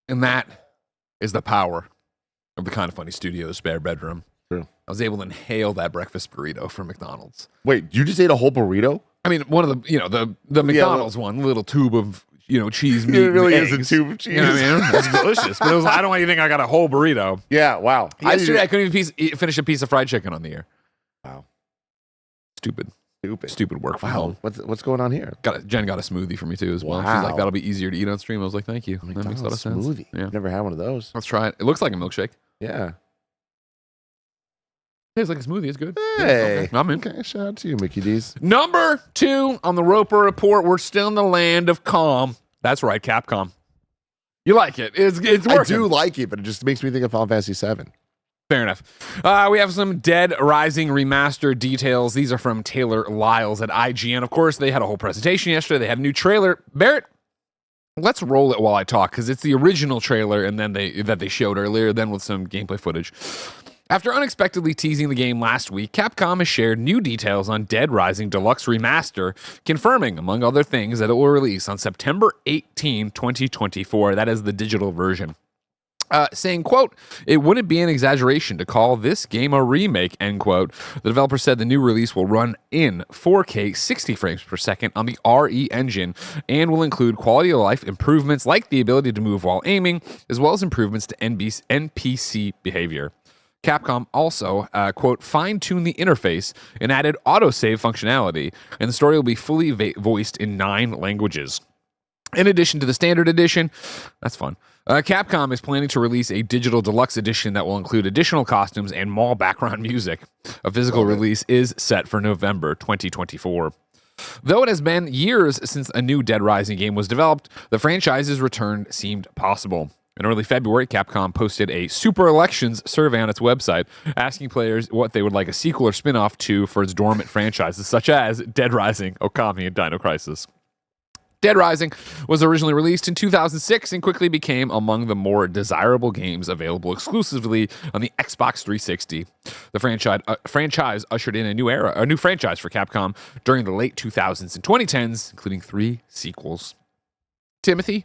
And that is the power of the Kind of Funny Studios spare bedroom. True. I was able to inhale that breakfast burrito from McDonald's. Wait, you just ate a whole burrito? I mean, one of the McDonald's one, little tube of cheese meat. It really and is eggs. a tube of cheese. You know what I mean? It's delicious. But I don't want you to think I got a whole burrito. Yeah, wow. Yesterday I couldn't even finish a piece of fried chicken on the air. Wow. Stupid work from home. What's going on here? Jen got a smoothie for me too as well. Wow. She's like, that'll be easier to eat on stream. I was like, thank you. That makes a lot of sense. Smoothie. Yeah. Never had one of those. Let's try it. It looks like a milkshake. Yeah. It's like a smoothie. It's good. Hey. Okay. I'm in. Okay, shout out to you, Mickey D's. Number 2 on the Roper Report. We're still in the land of calm. That's right, Capcom. You like it. It's working. I do like it, but it just makes me think of Final Fantasy VII. Fair enough. We have some Dead Rising remaster details. These are from Taylor Lyles at IGN. Of course, they had a whole presentation yesterday. They had a new trailer. Barrett, let's roll it while I talk, because it's the original trailer and then that they showed earlier, then with some gameplay footage. After unexpectedly teasing the game last week, Capcom has shared new details on Dead Rising Deluxe Remaster, confirming, among other things, that it will release on September 18, 2024. That is the digital version. Saying, quote, "It wouldn't be an exaggeration to call this game a remake," end quote. The developer said the new release will run in 4K 60 frames per second on the RE engine and will include quality of life improvements like the ability to move while aiming, as well as improvements to NPC behavior. Capcom also, quote, fine-tuned the interface and added autosave functionality, and the story will be fully voiced in 9 languages. In addition to the standard edition, that's fun, Capcom is planning to release a digital deluxe edition that will include additional costumes and mall background music. A physical release is set for November 2024. Though it has been years since a new Dead Rising game was developed, the franchise's return seemed possible. In early February, Capcom posted a Super Elections survey on its website, asking players what they would like a sequel or spin-off to for its dormant franchises, such as Dead Rising, Okami, and Dino Crisis. Dead Rising was originally released in 2006 and quickly became among the more desirable games available exclusively on the Xbox 360. The franchise ushered in a new franchise for Capcom during the late 2000s and 2010s, including 3 sequels. Timothy,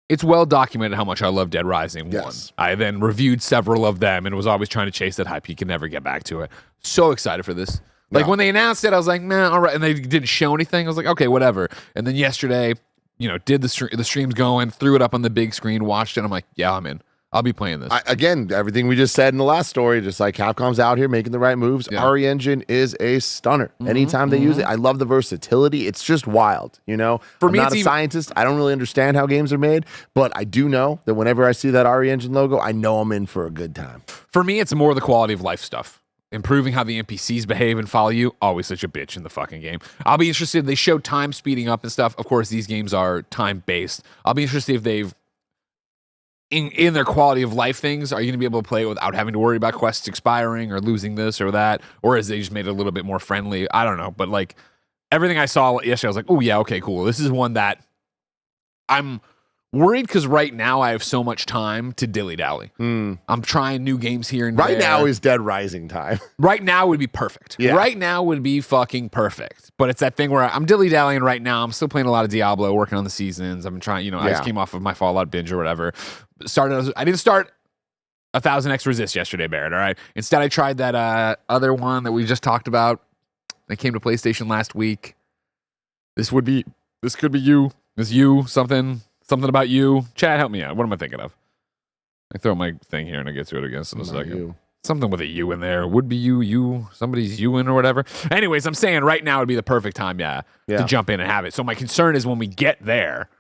it's well documented how much I love Dead Rising 1. Yes. I then reviewed several of them and was always trying to chase that hype. You can never get back to it. So excited for this. Like, when they announced it, I was like, man, all right. And they didn't show anything. I was like, okay, whatever. And then yesterday, did the streams going, threw it up on the big screen, watched it. I'm like, yeah, I'm in. I'll be playing this. Again, everything we just said in the last story, just like Capcom's out here making the right moves. Yeah. RE Engine is a stunner. Anytime they use it, I love the versatility. It's just wild, For me, I'm not a scientist. I don't really understand how games are made, but I do know that whenever I see that RE Engine logo, I know I'm in for a good time. For me, it's more the quality of life stuff. Improving how the NPCs behave and follow you, always such a bitch in the fucking game. I'll be interested. They show time speeding up and stuff. Of course, these games are time-based. I'll be interested if they've, in their quality of life things, are you going to be able to play it without having to worry about quests expiring or losing this or that? Or has they just made it a little bit more friendly? I don't know. But, like, everything I saw yesterday, I was like, oh, yeah, okay, cool. This is one that I'm worried because right now I have so much time to dilly-dally. I'm trying new games here and there. Right now is Dead Rising time. Right now would be perfect. Yeah. Right now would be fucking perfect. But it's that thing where I'm dilly-dallying right now. I'm still playing a lot of Diablo, working on the seasons. I'm trying, I just came off of my Fallout binge or whatever. I didn't start 1,000 X Resist yesterday, Barrett, all right? Instead, I tried that other one that we just talked about that came to PlayStation last week. This could be you. This you, something about you. Chad, help me out. What am I thinking of? I throw my thing here and I get to it again in a second. You. Something with a U in there. Would be you, somebody's you in or whatever. Anyways, I'm saying right now would be the perfect time, to jump in and have it. So my concern is when we get there,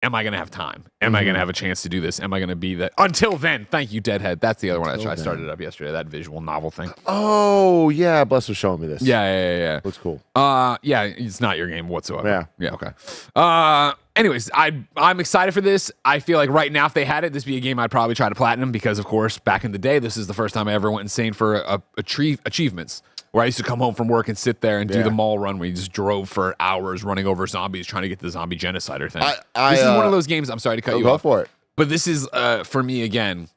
am I going to have time? Am I going to have a chance to do this? Am I going to be that? Until then, thank you, Deadhead. That's the other one I started up yesterday, that visual novel thing. Oh, yeah. Bless was showing me this. Yeah. Looks cool. Yeah, it's not your game whatsoever. Yeah. Okay. Anyways, I'm excited for this. I feel like right now, if they had it, this would be a game I'd probably try to platinum because, of course, back in the day, this is the first time I ever went insane for achievements. Where I used to come home from work and sit there and do the mall run where you just drove for hours running over zombies trying to get the zombie genocider thing. This is one of those games, I'm sorry to cut you off. Go for it. But this is, for me, again,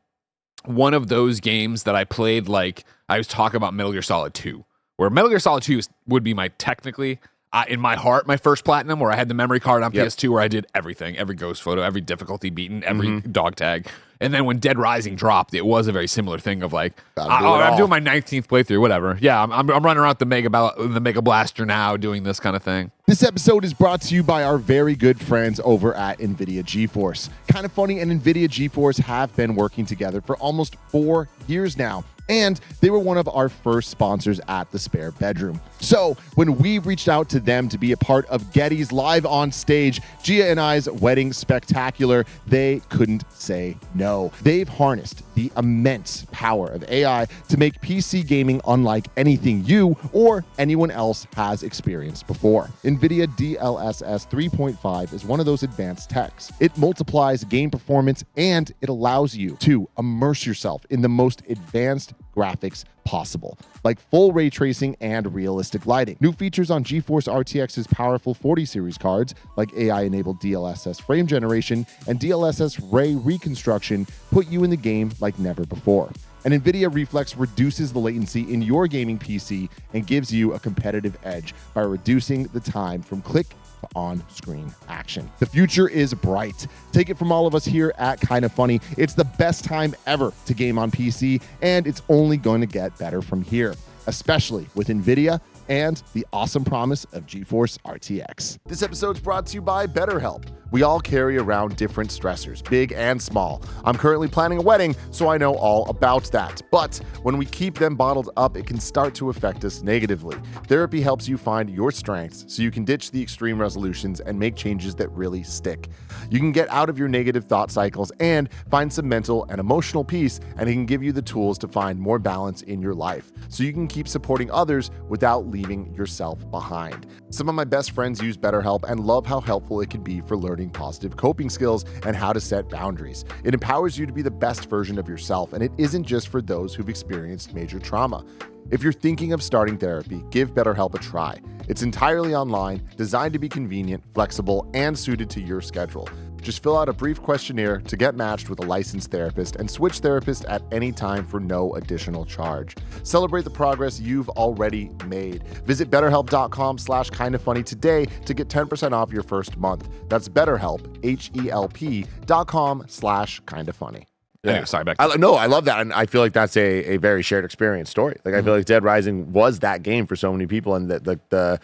one of those games that I played like I was talking about Metal Gear Solid 2. Where Metal Gear Solid 2 would be my technically, in my heart, my first platinum, where I had the memory card on PS2, where I did everything, every ghost photo, every difficulty beaten, every dog tag. And then when Dead Rising dropped, it was a very similar thing of like, I'm doing my 19th playthrough, whatever. Yeah, I'm running around the Mega Blaster now, doing this kind of thing. This episode is brought to you by our very good friends over at NVIDIA GeForce. Kind of Funny and NVIDIA GeForce have been working together for almost 4 years now. And they were one of our first sponsors at the Spare Bedroom. So when we reached out to them to be a part of Getty's Live on Stage, Gia and I's wedding spectacular, they couldn't say no. They've harnessed the immense power of AI to make PC gaming unlike anything you or anyone else has experienced before. NVIDIA DLSS 3.5 is one of those advanced techs. It multiplies game performance and it allows you to immerse yourself in the most advanced graphics possible, like full ray tracing and realistic lighting. New features on GeForce RTX's powerful 40 series cards, like AI-enabled DLSS frame generation and DLSS ray reconstruction, put you in the game like never before. And NVIDIA Reflex reduces the latency in your gaming PC and gives you a competitive edge by reducing the time from click to on-screen action. The future is bright. Take it from all of us here at Kinda Funny. It's the best time ever to game on PC, and it's only going to get better from here, especially with NVIDIA and the awesome promise of GeForce RTX. This episode's brought to you by BetterHelp. We all carry around different stressors, big and small. I'm currently planning a wedding, so I know all about that. But when we keep them bottled up, it can start to affect us negatively. Therapy helps you find your strengths so you can ditch the extreme resolutions and make changes that really stick. You can get out of your negative thought cycles and find some mental and emotional peace, and it can give you the tools to find more balance in your life so you can keep supporting others without leaving yourself behind. Some of my best friends use BetterHelp and love how helpful it can be for learning positive coping skills and how to set boundaries. It empowers you to be the best version of yourself, and it isn't just for those who've experienced major trauma. If you're thinking of starting therapy, give BetterHelp a try. It's entirely online, designed to be convenient, flexible, and suited to your schedule. Just fill out a brief questionnaire to get matched with a licensed therapist and switch therapist at any time for no additional charge. Celebrate the progress you've already made. Visit betterhelp.com/kindafunny today to get 10% off your first month. That's BetterHelp, HELP.com/kindafunny. Yeah, sorry, back. I love that, and I feel like that's a very shared experience story. Like I feel like Dead Rising was that game for so many people, and the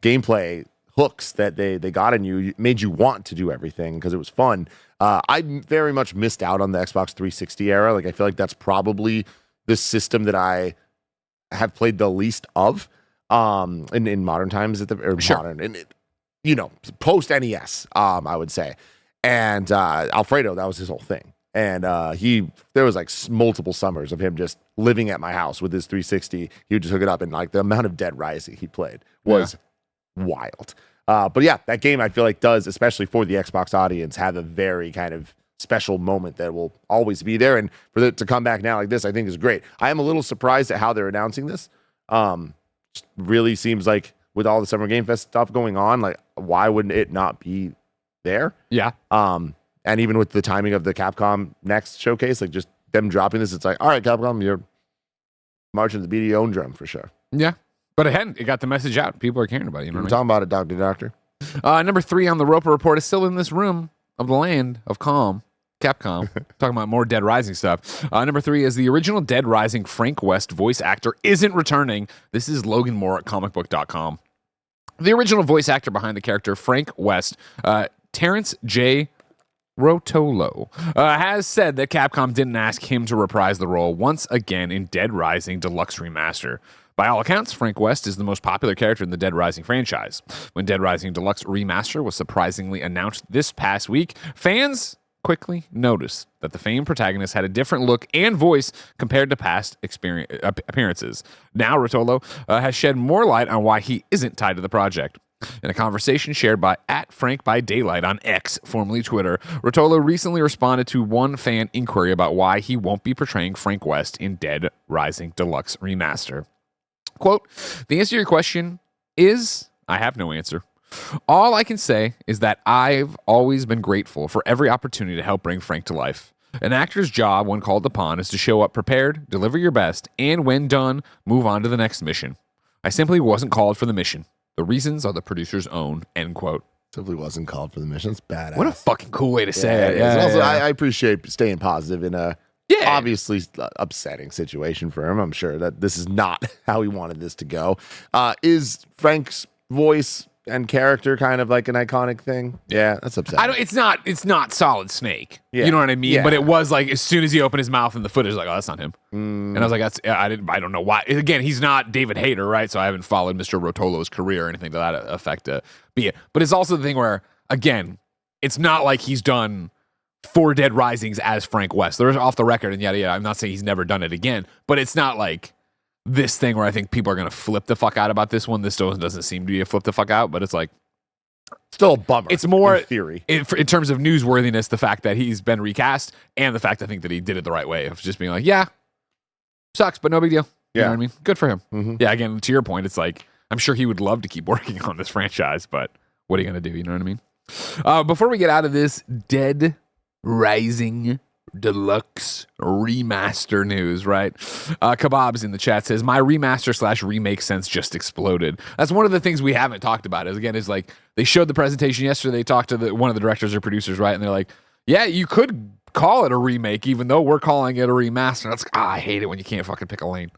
gameplay hooks that they got in you made you want to do everything because it was fun. I very much missed out on the Xbox 360 era. Like I feel like that's probably the system that I have played the least of in modern times modern and post NES I would say. And Alfredo, that was his whole thing. And there was like multiple summers of him just living at my house with his 360. He would just hook it up, and like the amount of Dead Rising he played was wild. But yeah, that game I feel like does, especially for the Xbox audience, have a very kind of special moment that will always be there. And for it to come back now like this, I think is great. I am a little surprised at how they're announcing this. Really seems like with all the Summer Game Fest stuff going on, like why wouldn't it not be there? Yeah. And even with the timing of the Capcom Next showcase, like just them dropping this, it's like, all right, Capcom, you're marching to the beat of your own drum for sure. Yeah. But again, it got the message out. People are caring about it. You know what I'm talking about it, Doctor. Number 3 on the Roper Report is still in this room of the land of calm. Capcom. Talking about more Dead Rising stuff. Number 3 is the original Dead Rising Frank West voice actor isn't returning. This is Logan Moore at comicbook.com. The original voice actor behind the character Frank West, Terrence J. Rotolo, has said that Capcom didn't ask him to reprise the role once again in Dead Rising Deluxe Remaster. By all accounts, Frank West is the most popular character in the Dead Rising franchise. When Dead Rising Deluxe Remaster was surprisingly announced this past week, fans quickly noticed that the famed protagonist had a different look and voice compared to past appearances. Now, Rotolo has shed more light on why he isn't tied to the project. In a conversation shared by @FrankByDaylight on X, formerly Twitter, Rotolo recently responded to one fan inquiry about why he won't be portraying Frank West in Dead Rising Deluxe Remaster. Quote, the answer to your question is, I have no answer. All I can say is that I've always been grateful for every opportunity to help bring Frank to life. An actor's job when called upon is to show up prepared, deliver your best, and when done, move on to the next mission. I simply wasn't called for the mission. The reasons are the producer's own, end quote. Simply wasn't called for the mission. It's badass. What a fucking cool way to say it. Yeah, also, yeah. I appreciate staying positive in a obviously upsetting situation for him. I'm sure that this is not how he wanted this to go. Is Frank's voice and character kind of like an iconic thing? Yeah, that's upsetting. It's not Solid Snake. Yeah. You know what I mean? Yeah. But it was like as soon as he opened his mouth and the footage, like, oh, that's not him. And I was like, I don't know why. Again, he's not David Hayter, right? So I haven't followed Mr. Rotolo's career or anything to that effect. But it's also the thing where, again, it's not like he's done 4 Dead Risings as Frank West. They're off the record and yada. I'm not saying he's never done it again, but it's not like this thing where I think people are going to flip the fuck out about this one. This doesn't seem to be a flip the fuck out, but it's like still a bummer. It's more in theory in terms of newsworthiness, the fact that he's been recast and the fact I think that he did it the right way of just being like, yeah, sucks, but no big deal. You know what I mean? Good for him. Mm-hmm. Yeah. Again, to your point, it's like I'm sure he would love to keep working on this franchise, but what are you going to do? You know what I mean? Before we get out of this, Dead Rising Deluxe remaster news, right? Kebabs in the chat says my remaster/remake sense just exploded. That's one of the things we haven't talked about. Is like they showed the presentation yesterday. They talked to one of the directors or producers, right? And they're like, "Yeah, you could call it a remake, even though we're calling it a remaster." That's I hate it when you can't fucking pick a lane.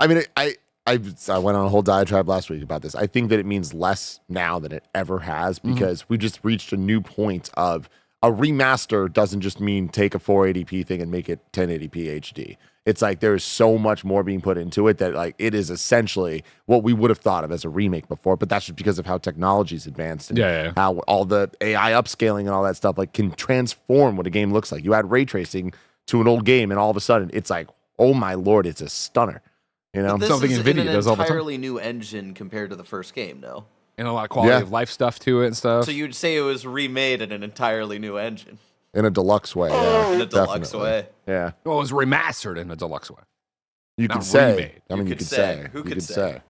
I mean, I went on a whole diatribe last week about this. I think that it means less now than it ever has because we just reached a new point of a remaster doesn't just mean take a 480p thing and make it 1080p HD. It's like there's so much more being put into it that like it is essentially what we would have thought of as a remake before, but that's just because of how technology's advanced and how all the AI upscaling and all that stuff like can transform what a game looks like. You add ray tracing to an old game and all of a sudden it's like, oh my Lord, it's a stunner. You know, this something is NVIDIA in an does all the time. entirely new engine compared to the first game, though. And a lot of quality of life stuff to it and stuff. So you'd say it was remade in an entirely new engine. In a deluxe way, yeah. In a deluxe definitely. way. Yeah. Well, it was remastered in a deluxe way. You Not could say. remade. I mean, you could say. Who You could say.